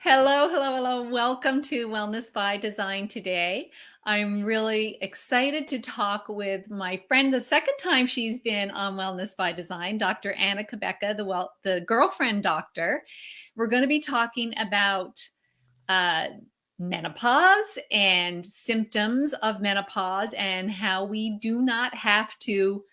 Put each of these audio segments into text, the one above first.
Hello, hello, hello. Welcome to Wellness by Design today. I'm really excited to talk with my friend, the second time she's been on Wellness by Design, Dr. Anna Cabeca, the girlfriend doctor. We're going to be talking about uh, menopause and symptoms of menopause and how we do not have to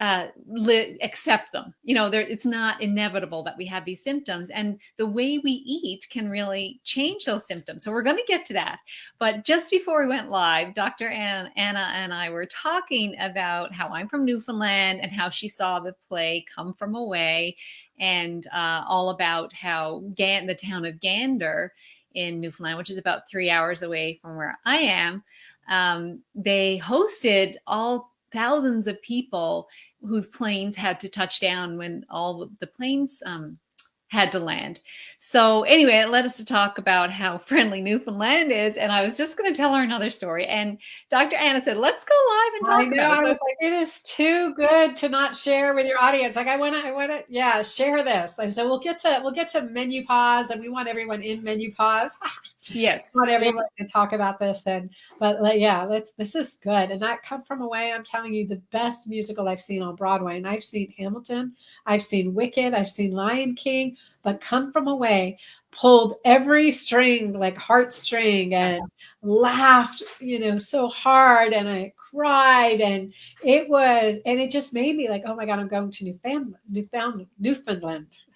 accept them. It's not inevitable that we have these symptoms, and the way we eat can really change those symptoms. So we're going to get to that. But just before we went live, Dr. Anna and I were talking about how I'm from Newfoundland and how she saw the play Come From Away, and all about how the town of Gander in Newfoundland, which is about 3 hours away from where I am, they hosted all thousands of people whose planes had to touch down when all the planes had to land. So anyway, it led us to talk about how friendly Newfoundland is. And I was just going to tell her another story. And Dr. Anna said, let's go live and talk I know. about it. I So was like, it is too good to not share with your audience. Like, yeah, share this. Like, so we'll get to MenuPause, and we want everyone in MenuPause. yes. Want everyone to talk about this, this is good. And that Come From Away, I'm telling you, the best musical I've seen on Broadway. And I've seen Hamilton, I've seen Wicked, I've seen Lion King, but Come From Away pulled every string, like heartstring, and laughed, so hard, and I cried, and it just made me like, oh my God, I'm going to Newfoundland,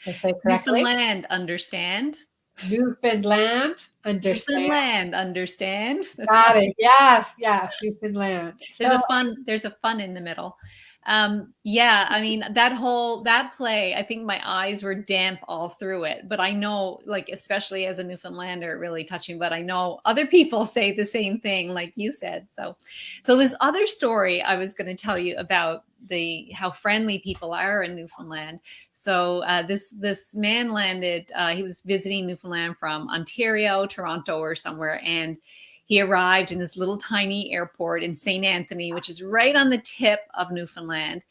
if I say correctly. Newfoundland, understand? Newfoundland, understand. Newfoundland, understand? That's Got not. it. Yes, yes, Newfoundland. There's So, a fun in the middle. Yeah, I mean that play, I think my eyes were damp all through it, but I know, like, especially as a Newfoundlander, it really touched me. But I know other people say the same thing, like you said. So this other story I was going to tell you about how friendly people are in Newfoundland. So this man landed. He was visiting Newfoundland from Ontario, Toronto, or somewhere, and he arrived in this little tiny airport in St. Anthony, which is right on the tip of Newfoundland.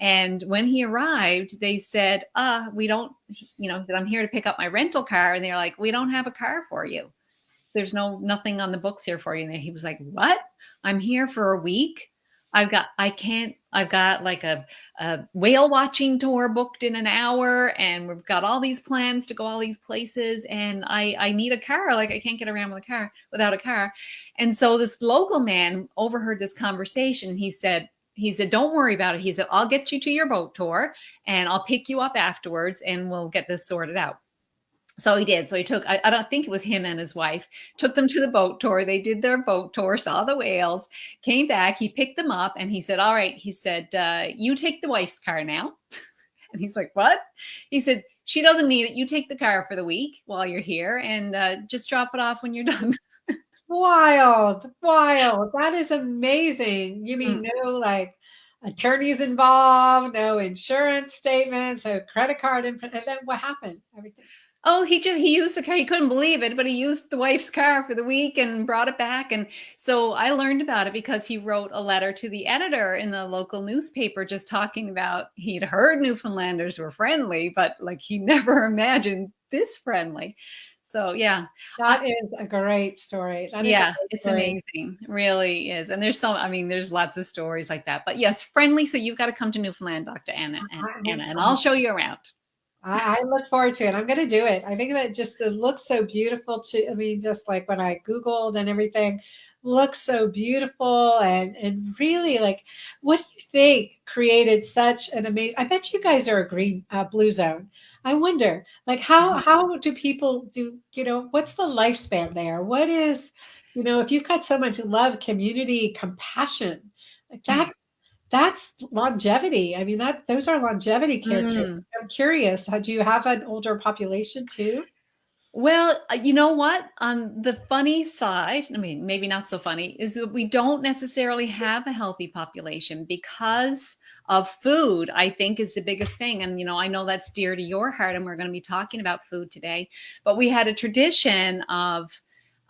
And when he arrived, they said, we don't, that I'm here to pick up my rental car. And they're like, we don't have a car for you. There's nothing on the books here for you. And he was like, what? I'm here for a week. I've got like a whale watching tour booked in an hour, and we've got all these plans to go all these places, and I need a car. Like, I can't get around without a car. And so this local man overheard this conversation. He said, don't worry about it. He said, I'll get you to your boat tour, and I'll pick you up afterwards, and we'll get this sorted out. So he did. So he took, I don't think it was him and his wife, took them to the boat tour. They did their boat tour, saw the whales, came back. He picked them up and he said, all right. He said, you take the wife's car now. And he's like, what? He said, she doesn't need it. You take the car for the week while you're here, and just drop it off when you're done. wild, wild. That is amazing. You mean Mm. no, like, attorneys involved, no insurance statements, no credit card and then what happened? Everything. Oh, he used the car. He couldn't believe it, but he used the wife's car for the week and brought it back. And so I learned about it because he wrote a letter to the editor in the local newspaper, just talking about he'd heard Newfoundlanders were friendly, but like he never imagined this friendly. So yeah, That is a great story. That is a yeah, great it's story. amazing. It really is. And there's lots of stories like that. But yes, friendly. So you've got to come to Newfoundland, Dr. Anna, and I'll show you around. I look forward to it. I'm going to do it. I think that just it looks so beautiful too. I mean, just like when I Googled and everything, looks so beautiful, and really, like, what do you think created such an amazing? I bet you guys are a blue zone. I wonder, like, how do people do? What's the lifespan there? What is, if you've got someone to love, community, compassion, like that. That's longevity. I mean, those are longevity characteristics. Mm. I'm curious, do you have an older population too? Well, you know what? On the funny side, I mean, maybe not so funny, is that we don't necessarily have a healthy population because of food, I think, is the biggest thing. And, I know that's dear to your heart, and we're going to be talking about food today. But we had a tradition of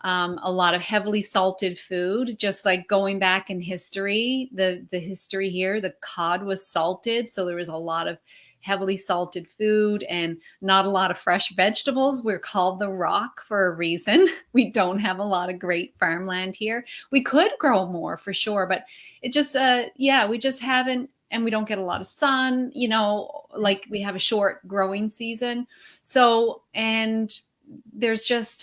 a lot of heavily salted food, just like going back in history, the history here, the cod was salted. So there was a lot of heavily salted food and not a lot of fresh vegetables. We're called the Rock for a reason. We don't have a lot of great farmland here. We could grow more for sure, but it just, yeah, we just haven't, and we don't get a lot of sun, you know, like we have a short growing season. So, and there's just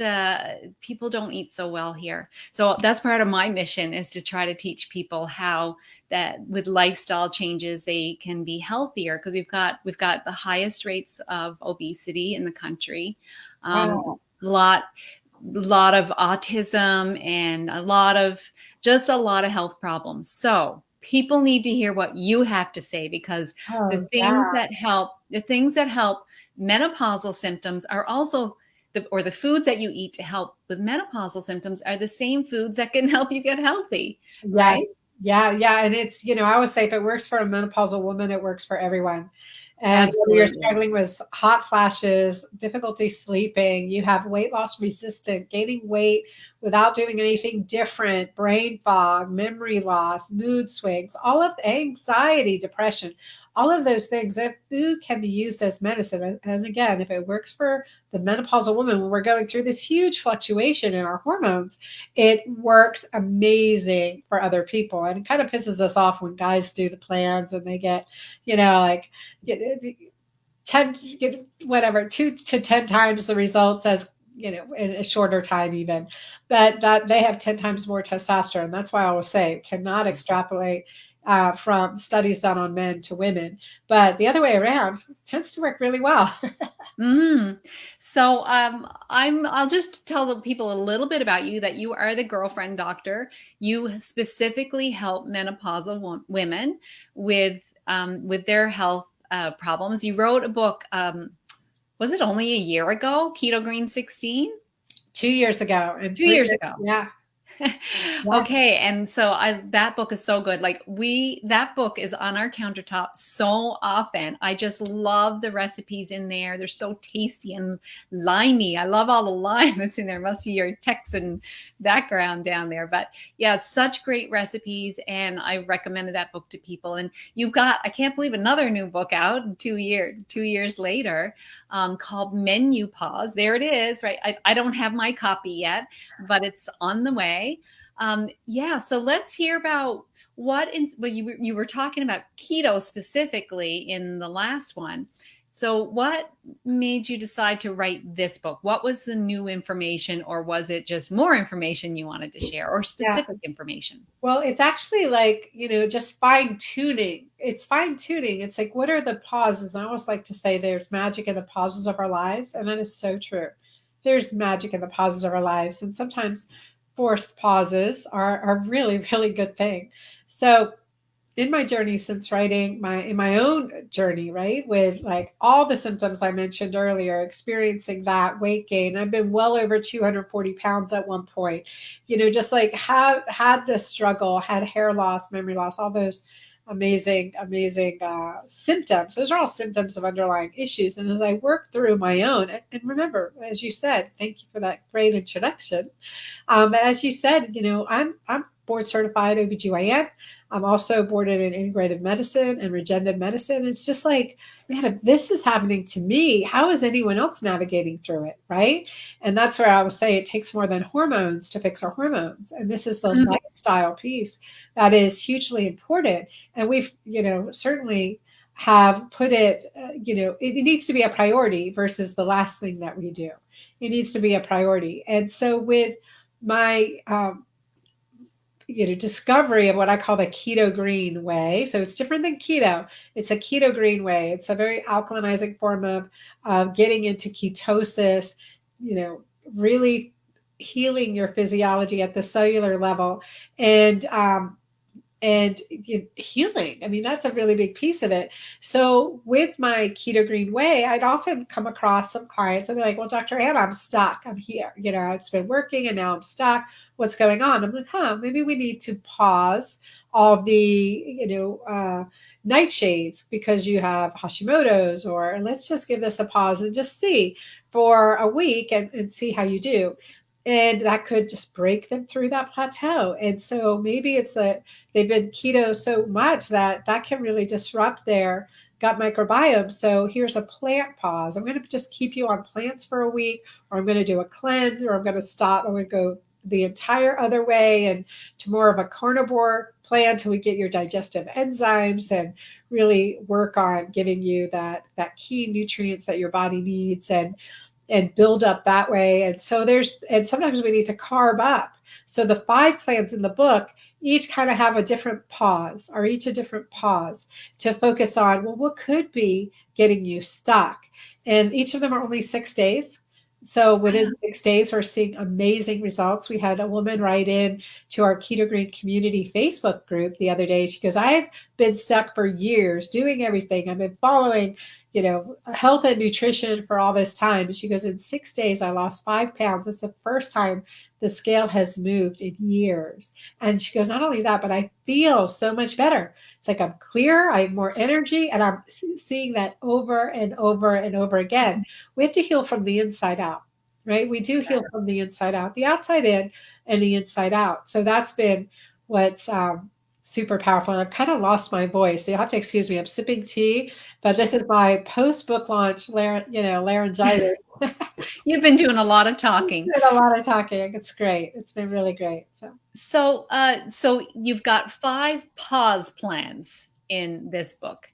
people don't eat so well here. So that's part of my mission, is to try to teach people how that with lifestyle changes they can be healthier, because we've got the highest rates of obesity in the country. Wow. Lot of autism and a lot of health problems. So people need to hear what you have to say, because Oh, yeah. the things that help menopausal symptoms are also the foods that you eat to help with menopausal symptoms are the same foods that can help you get healthy, Yeah. right? Yeah. Yeah. And it's, I always say if it works for a menopausal woman, it works for everyone. And whether you're Absolutely. struggling with hot flashes, difficulty sleeping, you have weight loss resistant, gaining weight without doing anything different, brain fog, memory loss, mood swings, all of the anxiety, depression, all of those things, that food can be used as medicine. And again, if it works for the menopausal woman, when we're going through this huge fluctuation in our hormones, it works amazing for other people. And it kind of pisses us off when guys do the plans and they get, like, get 10, whatever, 2 to 10 times the results as, in a shorter time even, but that they have 10 times more testosterone. That's why I always say cannot extrapolate from studies done on men to women, but the other way around tends to work really well. Mm. So I'll just tell the people a little bit about you, that you are the girlfriend doctor. You specifically help menopausal women with their health problems. You wrote a book, was it only a year ago? Keto-green 16? 2 years ago and 2 years ago. yeah, yes, Okay, and so that book is so good. Like that book is on our countertop so often. I just love the recipes in there. They're so tasty and limey. I love all the lime that's in there. Must be your Texan background down there. But yeah, it's such great recipes, and I recommended that book to people. And you've got, I can't believe, another new book out 2 years later, called MenuPause. There it is, right? I don't have my copy yet, but it's on the way. Yeah, so let's hear about well, you were talking about keto specifically in the last one. So what made you decide to write this book? What was the new information, or was it just more information you wanted to share, or yes. specific information? Well, it's actually like, just fine tuning. It's fine tuning. It's like, what are the pauses? I always like to say there's magic in the pauses of our lives. And that is so true. There's magic in the pauses of our lives. And sometimes forced pauses are really, really good thing. So in my journey since writing in my own journey, right, with like all the symptoms I mentioned earlier, experiencing that weight gain, I've been well over 240 pounds at one point, just like have had the struggle, had hair loss, memory loss, all those amazing symptoms. Those are all symptoms of underlying issues. And as I work through my own, and remember, as you said, thank you for that great introduction. As you said, I'm board certified OBGYN. I'm also boarded in integrative medicine and regenerative medicine. It's just like, man, if this is happening to me, how is anyone else navigating through it? Right. And that's where I will say it takes more than hormones to fix our hormones. And this is the Mhm. lifestyle piece that is hugely important. And we've, certainly have put it, it needs to be a priority versus the last thing that we do. It needs to be a priority. And so with my discovery of what I call the keto-green way. So it's different than keto. It's a keto-green way. It's a very alkalinizing form of getting into ketosis, really healing your physiology at the cellular level. And healing. I mean, that's a really big piece of it. So with my keto green way, I'd often come across some clients and be like, well, Dr. Anna, I'm stuck. I'm here. It's been working and now I'm stuck. What's going on? I'm like, maybe we need to pause all the, nightshades because you have Hashimoto's, or let's just give this a pause and just see for a week and see how you do. And that could just break them through that plateau. And so maybe it's that they've been keto so much that can really disrupt their gut microbiome. So here's a plant pause. I'm going to just keep you on plants for a week, or I'm going to do a cleanse, or I'm going to stop. I'm going to go the entire other way and to more of a carnivore plan till we get your digestive enzymes and really work on giving you that key nutrients that your body needs and build up that way. And so and sometimes we need to carb up. So the 5 plans in the book each kind of have a different pause, or each a different pause to focus on, well, what could be getting you stuck? And each of them are only 6 days. So within 6 days, we're seeing amazing results. We had a woman write in to our keto-green community Facebook group the other day. She goes, I've been stuck for years doing everything. I've been following health and nutrition for all this time. And she goes, in 6 days, I lost 5 pounds. It's the first time the scale has moved in years. And she goes, not only that, but I feel so much better. It's like I'm clear, I have more energy, and I'm seeing that over and over and over again. We have to heal from the inside out, right? We do heal from the inside out, the outside in and the inside out. So that's been what's super powerful. And I've kind of lost my voice. So you'll have to excuse me. I'm sipping tea, but this is my post-book launch, laryngitis. You've been doing a lot of talking. A lot of talking. It's great. It's been really great. So you've got 5 pause plans in this book.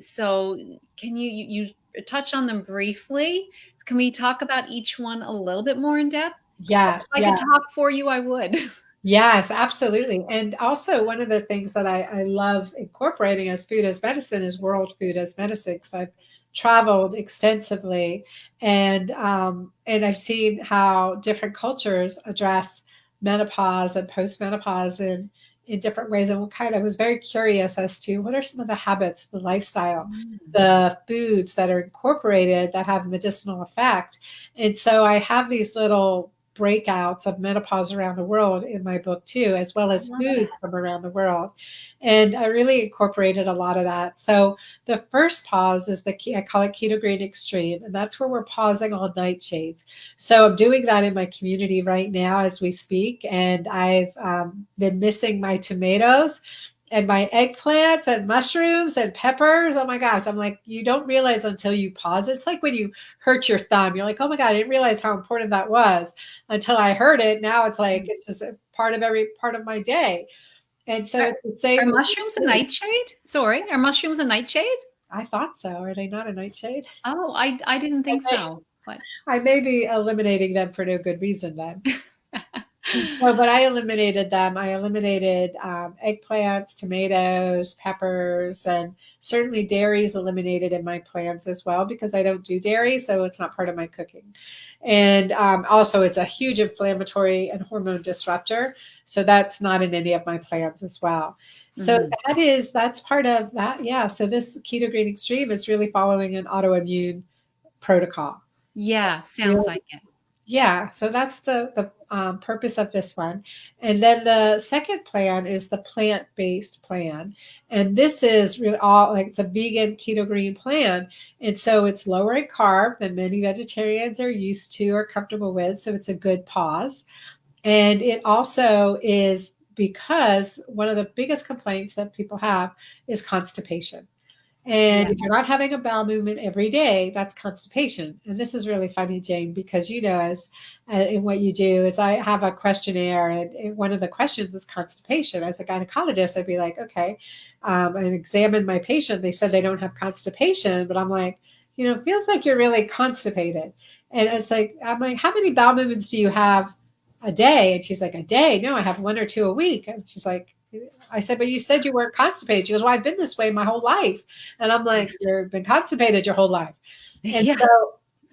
So can you touch on them briefly? Can we talk about each one a little bit more in depth? Yes. If I could talk for you, I would. Yes, absolutely. And also one of the things that I love incorporating as food as medicine is world food as medicine, because I've traveled extensively and I've seen how different cultures address menopause and postmenopause in different ways. And I was very curious as to what are some of the habits, the lifestyle, the foods that are incorporated that have medicinal effect. And so I have these little breakouts of menopause around the world in my book too, as well as foods from around the world. And I really incorporated a lot of that. So the first pause is I call it keto-green extreme. And that's where we're pausing all nightshades. So I'm doing that in my community right now as we speak. And I've been missing my tomatoes and my eggplants and mushrooms and peppers. Oh my gosh. I'm like, you don't realize until you pause. It's like when you hurt your thumb, you're like, oh my God, I didn't realize how important that was until I heard it. Now it's like, it's just a part of every part of my day. And so it's the same. Are mushrooms a nightshade? Sorry, are mushrooms a nightshade? I thought so. Are they not a nightshade? Oh, I didn't think so. But I may be eliminating them for no good reason then. No, but I eliminated them. I eliminated eggplants, tomatoes, peppers, and certainly dairy is eliminated in my plans as well because I don't do dairy, so it's not part of my cooking. And also, it's a huge inflammatory and hormone disruptor, so that's not in any of my plans as well. So that's part of that. Yeah. So this keto green extreme is really following an autoimmune protocol. yeah, sounds like it. Yeah, so that's the purpose of this one. And then the second plan is the plant-based plan. And this is really all like it's a vegan keto green plan. And so it's lower in carb than many vegetarians are used to or comfortable with. So it's a good pause. And it also is because one of the biggest complaints that people have is constipation. And Yeah. if you're not having a bowel movement every day, that's constipation. And this is really funny, Jane, because as in what you do is I have a questionnaire, and one of the questions is constipation. As a gynecologist, I'd be like, okay, and examine my patient. They said they don't have constipation, but I'm like, it feels like you're really constipated. And I'm like, how many bowel movements do you have a day? And she's like, a day? No, I have 1 or 2 a week. And she's like, I said, but you said you weren't constipated. She goes, well, I've been this way my whole life. And I'm like, you've been constipated your whole life. And Yeah.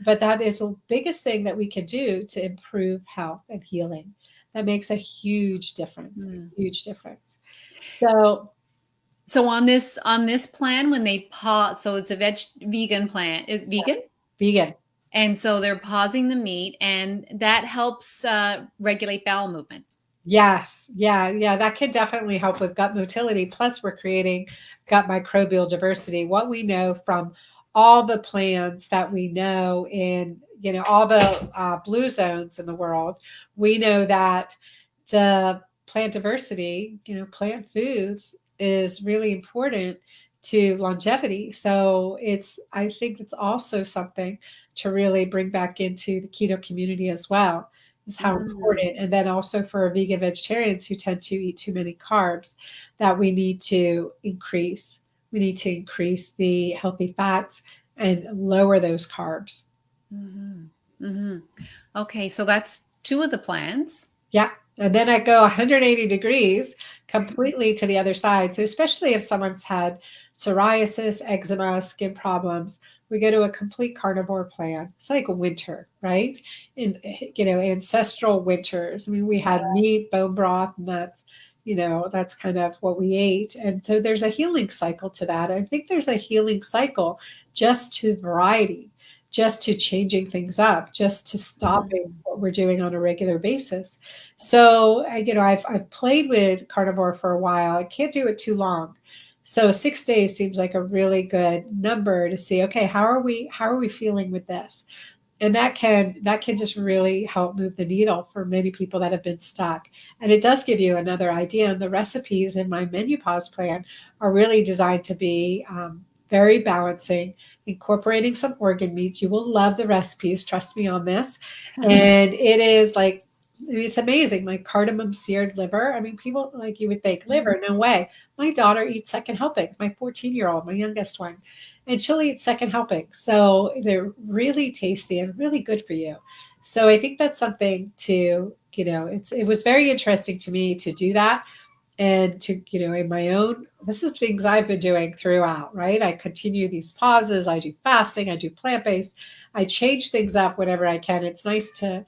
but that is the biggest thing that we can do to improve health and healing. That makes a huge difference, huge difference. So on this plan, when they pause, so it's a vegan plan, is vegan? Vegan. And so they're pausing the meat, and that helps regulate bowel movements. Yes. Yeah. That can definitely help with gut motility. Plus, we're creating gut microbial diversity. What we know from all the plants that we know in, all the blue zones in the world, we know that the plant diversity, plant foods is really important to longevity. So I think it's also something to really bring back into the keto community as well, is how Mm, important. And then also for vegan vegetarians who tend to eat too many carbs, that we need to increase. We need to increase the healthy fats and lower those carbs. mhm, mhm. Okay, so that's two of the plans. Yeah. And then I go 180 degrees completely to the other side. So, especially if someone's had psoriasis, eczema, skin problems, we go to a complete carnivore plan. It's like winter, right? In, ancestral winters. I mean, we had meat, bone broth, and that's kind of what we ate. And so there's a healing cycle to that. I think there's a healing cycle just to variety, just to changing things up, just to stopping Mhm. what we're doing on a regular basis. So, I've played with carnivore for a while. I can't do it too long. So 6 days seems like a really good number to see, okay, how are we feeling with this? And that can just really help move the needle for many people that have been stuck. And it does give you another idea. And the recipes in my MenuPause plan are really designed to be very balancing, incorporating some organ meats. You will love the recipes, trust me on this. And it is like, I mean, it's amazing, like cardamom seared liver. I mean, people like, you would think liver, no way. My daughter eats second helpings, my 14-year-old, my youngest one, and she'll eat second helping. So they're really tasty and really good for you. So I think that's something to, it was very interesting to me to do that, and to, in my own, this is things I've been doing throughout, right? I continue these pauses, I do fasting, I do plant-based, I change things up whenever I can. It's nice to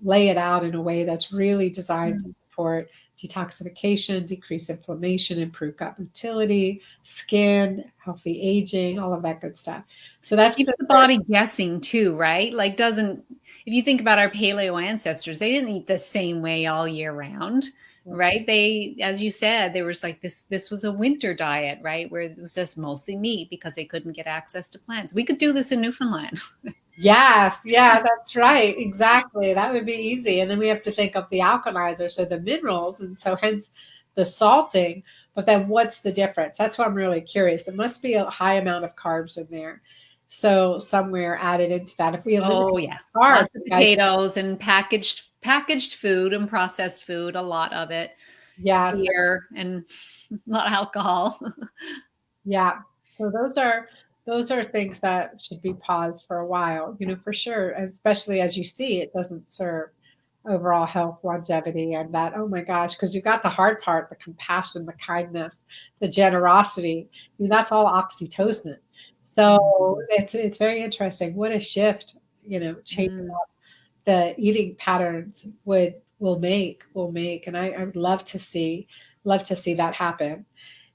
lay it out in a way that's really designed to support detoxification, decrease inflammation, improve gut motility, skin, healthy aging, all of that good stuff. So that's Keeps the the body guessing too, right? Like doesn't if you think about our paleo ancestors, they didn't eat the same way all year round, third. right? They, as you said, there was like this was a winter diet, right? Where it was just mostly meat because they couldn't get access to plants. We could do this in Newfoundland. Yes, yeah, that's right. Exactly. That would be easy. And then we have to think of the alkalizer, so the minerals, and so hence the salting. But then what's the difference? That's what I'm really curious. There must be a high amount of carbs in there. So somewhere added into that. If we eliminate Oh yeah. carbs, Lots of you guys, potatoes and packaged food and processed food, a lot of it. yes, Beer and a lot of alcohol. yeah. So those are things that should be paused for a while, for sure, especially as you see it doesn't serve overall health, longevity, and that, oh my gosh, because you've got the hard part, the compassion, the kindness, the generosity. I mean, that's all oxytocin. So Mhm. it's very interesting. What a shift, change Mm, the eating patterns will make. And I would love to see that happen. me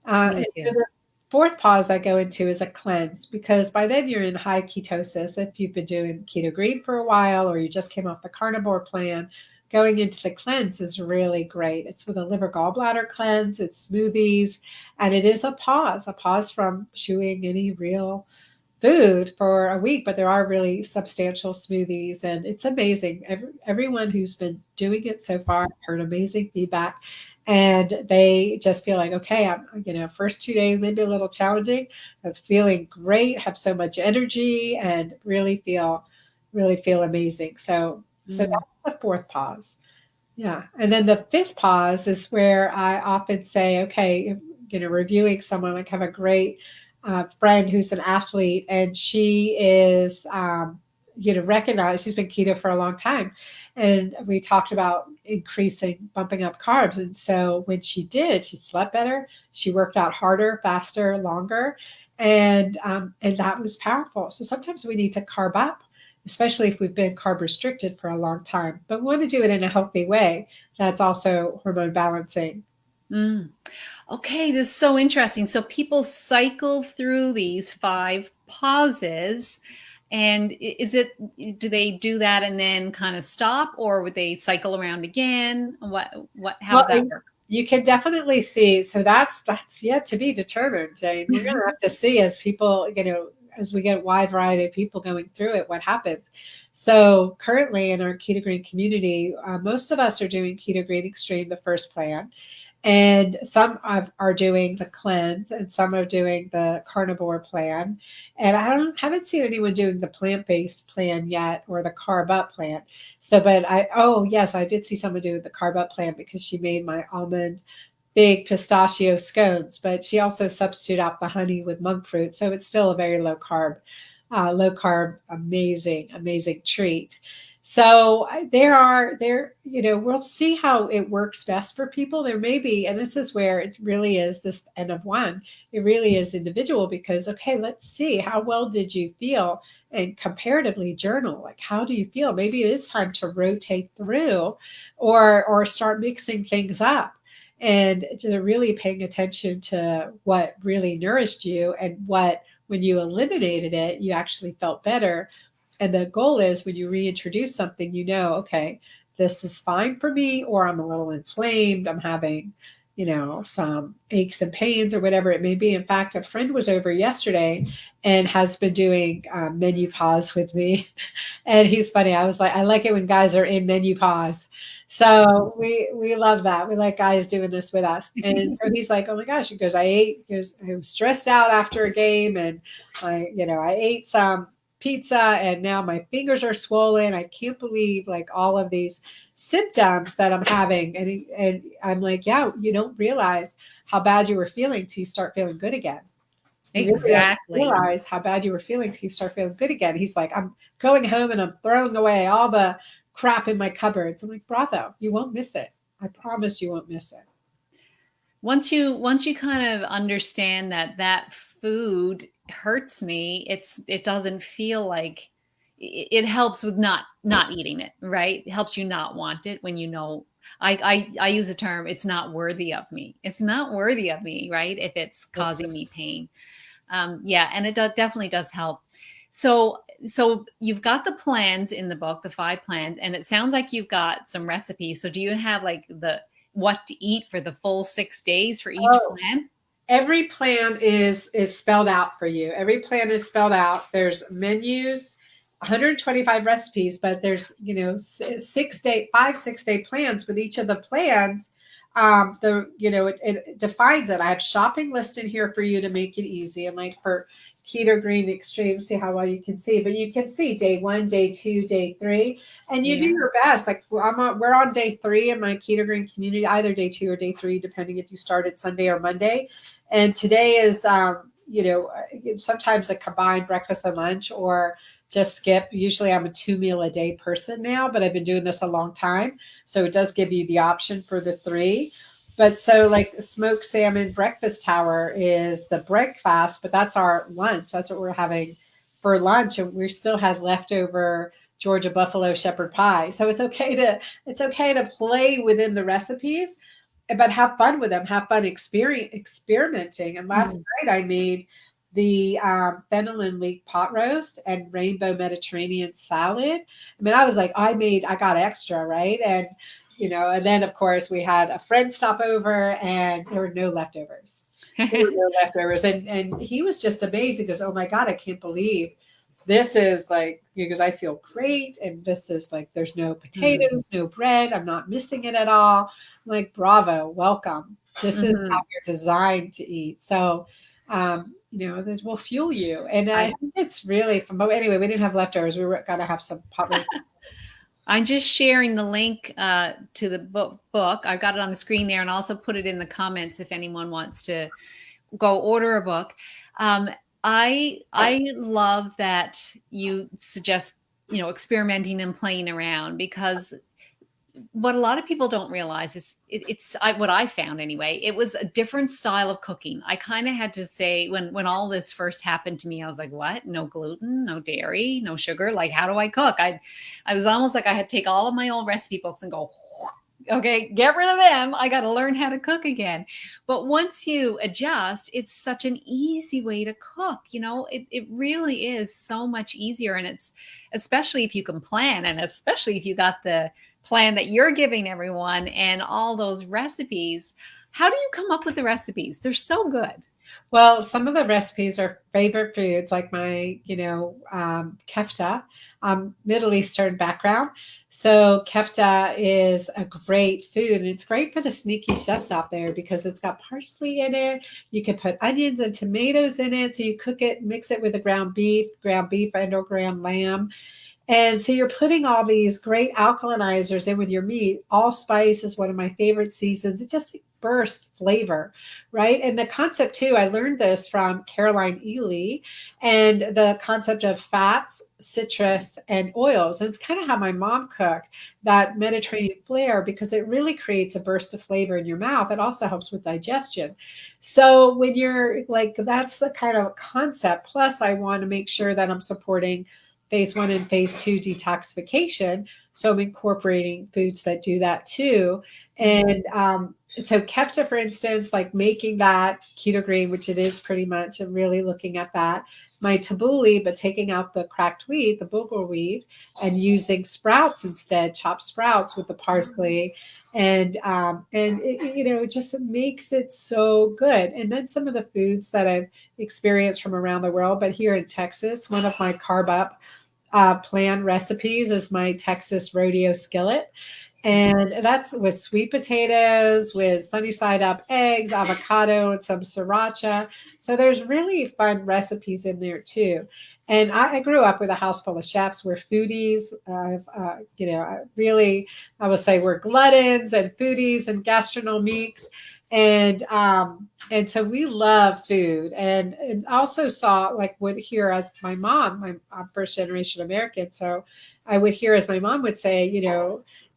And so too. the fourth pause I go into is a cleanse, because by then you're in high ketosis. If you've been doing keto-green for a while, or you just came off the carnivore plan, going into the cleanse is really great. It's with a liver gallbladder cleanse, it's smoothies, and it is a pause from chewing any real food for a week, but there are really substantial smoothies, and it's amazing. Everyone who's been doing it so far heard amazing feedback, and they just feel like, okay, I'm, first 2 days maybe a little challenging, but feeling great, have so much energy, and really feel amazing. So Mm. that's the fourth pause. Yeah. And then the fifth pause is where I often say, okay, reviewing someone, like, have a great friend who's an athlete, and she is, recognized, she's been keto for a long time. And we talked about bumping up carbs. And so when she did, she slept better, she worked out harder, faster, longer. And that was powerful. So sometimes we need to carb up, especially if we've been carb restricted for a long time. But we want to do it in a healthy way that's also hormone balancing. Mm. Okay, this is so interesting. So people cycle through these five pauses, and do they do that and then kind of stop, or would they cycle around again? How Well, does that work? you can definitely see. So that's yet to be determined, Jane. We're going to have to see, as people, as we get a wide variety of people going through it, what happens. So currently in our keto green community, most of us are doing keto green extreme, the first plan. And some are doing the cleanse, and some are doing the carnivore plan. And haven't seen anyone doing the plant-based plan yet, or the carb-up plan. So, but oh yes, I did see someone do the carb-up plan because she made my almond big pistachio scones, but she also substituted out the honey with monk fruit. So it's still a very low carb, amazing, amazing treat. So we'll see how it works best for people. There may be, and this is where it really is this N of one. It really is individual because, okay, let's see, how well did you feel, and comparatively journal. Like, how do you feel? Maybe it is time to rotate through, or start mixing things up, and to really paying attention to what really nourished you, and what, when you eliminated it, you actually felt better. And the goal is, when you reintroduce something, okay, this is fine for me, or I'm a little inflamed, I'm having, some aches and pains, or whatever it may be. In fact, a friend was over yesterday and has been doing MenuPause with me. And he's funny. I was like, I like it when guys are in menopause. So we love that. We like guys doing this with us. And so he's like, oh my gosh, he goes, I was stressed out after a game, and I ate some pizza, and now my fingers are swollen. I can't believe, like, all of these symptoms that I'm having. And I'm like, yeah, you don't realize how bad you were feeling till you start feeling good again. You really don't Exactly. realize how bad you were feeling till you start feeling good again. He's like, I'm going home and I'm throwing away all the crap in my cupboards. I'm like, bravo, you won't miss it. I promise you won't miss it. Once you kind of understand that that food hurts me, it doesn't feel like it helps with not eating it, right? It helps you not want it when you know. I use the term, it's not worthy of me. It's not worthy of me, right? If it's causing me pain. Yeah, and it definitely does help. So you've got the plans in the book, the 5 plans, and it sounds like you've got some recipes. So do you have like the what to eat for the full 6 days for each Oh, plan? every plan is spelled out for you. Every plan is spelled out. There's menus, 125 recipes, but there's 6 day, 5 6 day plans. With each of the plans, it defines it. I have shopping list in here for you to make it easy, and like for keto-green extreme, see how well you can see. But you can see day 1, day 2, day 3, and you do Yeah. your best. Like, we're on day 3 in my keto-green community, either day 2 or day 3, depending if you started Sunday or Monday. And today is, sometimes a combined breakfast and lunch, or just skip. Usually I'm a 2 meal a day person now, but I've been doing this a long time. So it does give you the option for the 3. But so, like, the smoked salmon breakfast tower is the breakfast, but that's our lunch. That's what we're having for lunch. And we still had leftover Georgia buffalo shepherd pie. So it's okay to play within the recipes, but have fun with them. Have fun experimenting. And last Mhm. night I made the fennel leek pot roast and rainbow Mediterranean salad. I mean, I was like, I got extra, right? And then of course we had a friend stop over, and there were no leftovers. There were no leftovers. And he was just amazed. He goes, oh my God, I can't believe this is like, because I feel great. And this is like, there's no Mhm. potatoes, no bread. I'm not missing it at all. I'm like, bravo, welcome. This is how Mhm. you're designed to eat. So, that will fuel you. And I I think it's really fun. But anyway, we didn't have leftovers. We were gotta have some pot roast. I'm just sharing the link to the book. I've got it on the screen there, and also put it in the comments if anyone wants to go order a book. Um, I love that you suggest experimenting and playing around, because what a lot of people don't realize is what I found anyway. It was a different style of cooking. I kind of had to say, when all this first happened to me, I was like, what? No gluten, no dairy, no sugar. Like, how do I cook? I was almost like I had to take all of my old recipe books and go, okay, get rid of them. I got to learn how to cook again. But once you adjust, it's such an easy way to cook. It really is so much easier. And it's, especially if you can plan, and especially if you got the plan that you're giving everyone and all those recipes. How do you come up with the recipes? They're so good. Well, some of the recipes are favorite foods, like my, kefta, Middle Eastern background. So kefta is a great food, and it's great for the sneaky chefs out there because it's got parsley in it. You can put onions and tomatoes in it. So you cook it, mix it with the ground beef and/or ground lamb. And so you're putting all these great alkalinizers in with your meat. Allspice is one of my favorite seasons. It just bursts flavor, right? And the concept too, I learned this from Caroline Ely, and the concept of fats, citrus, and oils. And it's kind of how my mom cooked that Mediterranean flair because it really creates a burst of flavor in your mouth. It also helps with digestion. So when you're like, that's the kind of concept. Plus, I want to make sure that I'm supporting phase one and phase two detoxification. So I'm incorporating foods that do that too. And so kefta, for instance, like making that keto-green, which it is pretty much, and really looking at that. My tabbouleh, but taking out the cracked wheat, the bulgur wheat, and using sprouts instead, chopped sprouts with the parsley. And it just makes it so good. And then some of the foods that I've experienced from around the world, but here in Texas, one of my carb-up plan recipes is my Texas rodeo skillet. And that's with sweet potatoes, with sunny side up eggs, avocado, and some sriracha. So there's really fun recipes in there too. And I grew up with a house full of chefs. We're foodies. Really, I would say we're gluttons and foodies and gastronomiques. And so we love food, and also saw like would hear as my mom, I'm first generation American, so I would hear as my mom would say,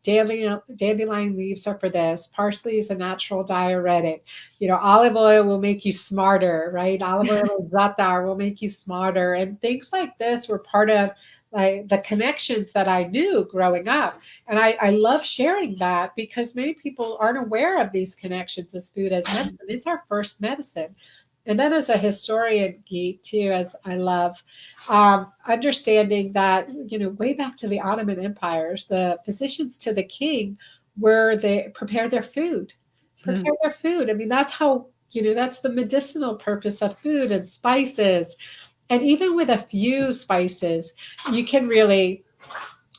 dandelion leaves are for this. Parsley is a natural diuretic. Olive oil will make you smarter, right? Olive oil and za'atar will make you smarter. And things like this were part of like the connections that I knew growing up. And I love sharing that because many people aren't aware of these connections as food as medicine. It's our first medicine. And then as a historian geek too, as I love understanding that, way back to the Ottoman empires, the physicians to the king were they prepare their food. I mean, that's how, that's the medicinal purpose of food and spices. And even with a few spices, you can really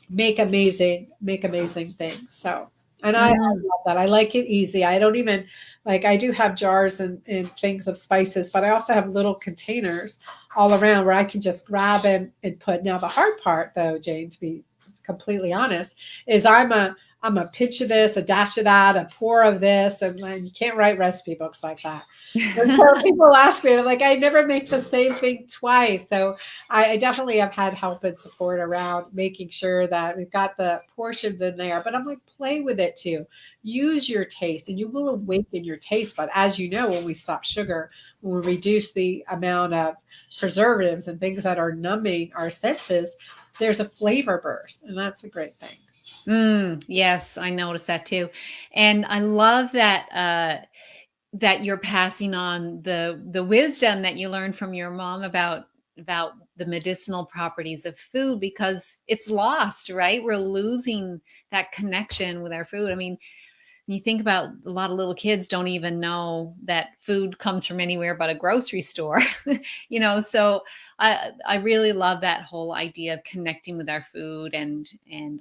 make amazing things. So, and I Mm. love that. I like it easy. I don't even like, I do have jars and things of spices, but I also have little containers all around where I can just grab and put. Now, the hard part though, Jane, to be completely honest, is I'm a pinch of this, a dash of that, a pour of this, and you can't write recipe books like that. And so people ask me, like, I never make the same thing twice. So I definitely have had help and support around making sure that we've got the portions in there. But I'm like, play with it too. Use your taste, and you will awaken your taste. But as you know, when we stop sugar, when we reduce the amount of preservatives and things that are numbing our senses, there's a flavor burst, and that's a great thing. Yes, I noticed that too. And I love that that you're passing on the wisdom that you learned from your mom about the medicinal properties of food because it's lost, right? We're losing that connection with our food. I mean, you think about a lot of little kids don't even know that food comes from anywhere but a grocery store. So I really love that whole idea of connecting with our food and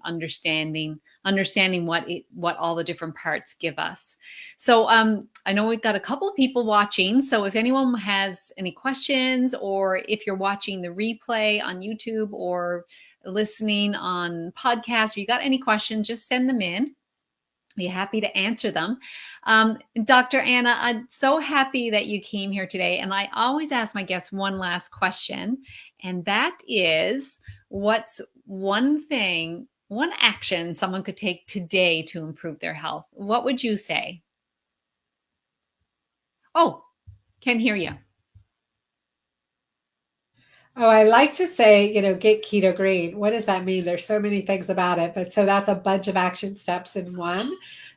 understanding what all the different parts give us. So I know we've got a couple of people watching, so if anyone has any questions or if you're watching the replay on YouTube or listening on podcast, or you got any questions, just send them in, be happy to answer them. Dr. Anna, I'm so happy that you came here today. And I always ask my guests one last question. And that is, what's one action someone could take today to improve their health? What would you say? Oh, can hear you. Oh, I like to say, get keto green. What does that mean? There's so many things about it, but so that's a bunch of action steps in one.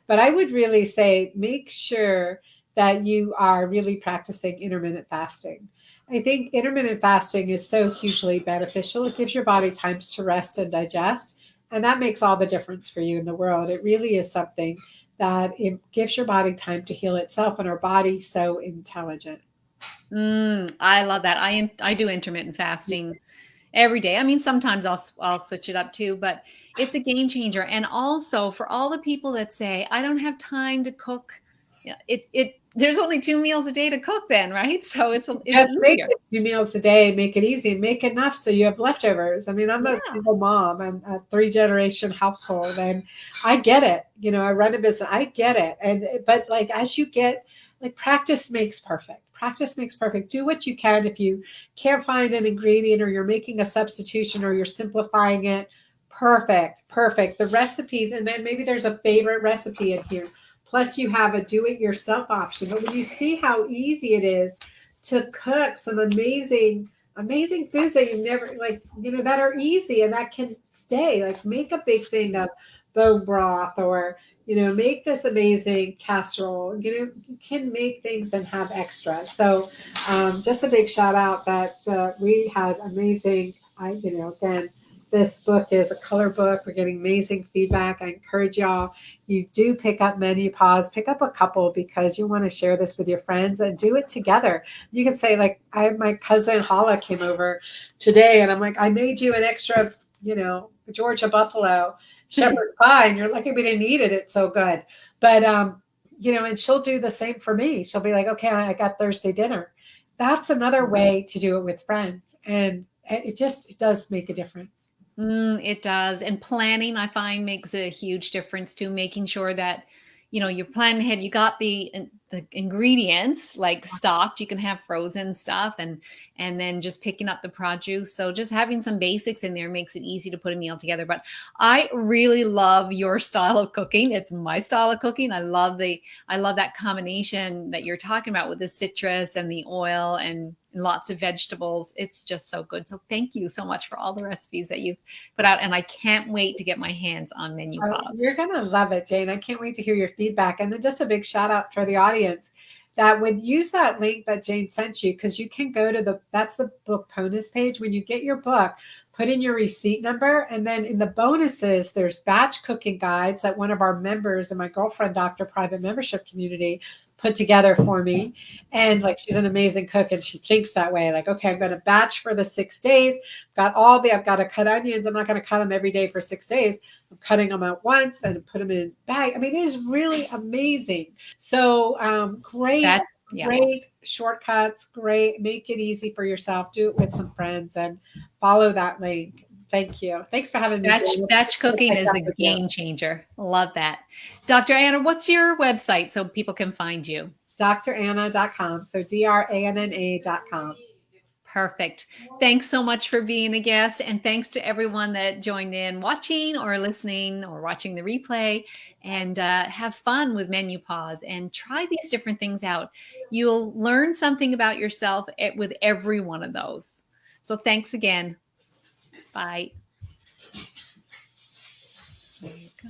But I would really say make sure that you are really practicing intermittent fasting. I think intermittent fasting is so hugely beneficial. It gives your body time to rest and digest, and that makes all the difference for you in the world. It really is something that it gives your body time to heal itself, and our body's so intelligent. I love that. I do intermittent fasting every day. I mean, sometimes I'll switch it up too, but it's a game changer. And also for all the people that say, I don't have time to cook, yeah, it there's only 2 meals a day to cook then, right? So it's Just make easier. it 2 meals a day, make it easy, and make enough so you have leftovers. I mean, I'm a Yeah. single mom, I'm a 3-generation household, and I get it. I run a business, I get it. But like as you get like practice makes perfect. Practice makes perfect. Do what you can. If you can't find an ingredient or you're making a substitution or you're simplifying it, perfect, perfect. The recipes, and then maybe there's a favorite recipe in here. Plus, you have a do it yourself option. But when you see how easy it is to cook some amazing foods that you never like, that are easy and that can stay. Like make a big thing of bone broth or make this amazing casserole. You can make things and have extra. So just a big shout out that we had amazing. Again, this book is a color book. We're getting amazing feedback. I encourage y'all, you do pick up MenuPause, pick up a couple because you want to share this with your friends and do it together. You can say, like, my cousin Hala came over today and I'm like, I made you an extra, Georgia buffalo shepherd pie. And you're lucky we didn't eat it. It's so good. But, and she'll do the same for me. She'll be like, okay, I got Thursday dinner. That's another way to do it with friends. And it does make a difference. It does. And planning, I find, makes a huge difference too, making sure that, you're planning ahead. You got the ingredients like stocked. You can have frozen stuff and then just picking up the produce. So just having some basics in there makes it easy to put a meal together. But I really love your style of cooking. It's my style of cooking. I love that combination that you're talking about with the citrus and the oil and lots of vegetables. It's just so good. So thank you so much for all the recipes that you've put out. And I can't wait to get my hands on You're MenuPause. going to love it, Jane. I can't wait to hear your feedback. And then just a big shout out for the audience that would use that link that Jane sent you because you can go to that's the book bonus page. When you get your book, put in your receipt number. And then in the bonuses, there's batch cooking guides that one of our members in my girlfriend, Dr. Private Membership Community put together for me. And like, she's an amazing cook and she thinks that way. Like, okay, I'm going to batch for the 6 days. I've got to cut onions. I'm not going to cut them every day for 6 days. I'm cutting them out once and put them in a bag. I mean, it is really amazing. So That, yeah. great shortcuts. Great. Make it easy for yourself. Do it with some friends and follow that link. Thank you. Thanks for having me, Jane. Batch We'll cooking catch is up a with you. game changer. Love that. Dr. Anna, what's your website so people can find you? Dranna.com. So DRANNA.com. Perfect. Thanks so much for being a guest. And thanks to everyone that joined in watching or listening or watching the replay. And have fun with MenuPause and try these different things out. You'll learn something about yourself with every one of those. So thanks again. Bye. There you go.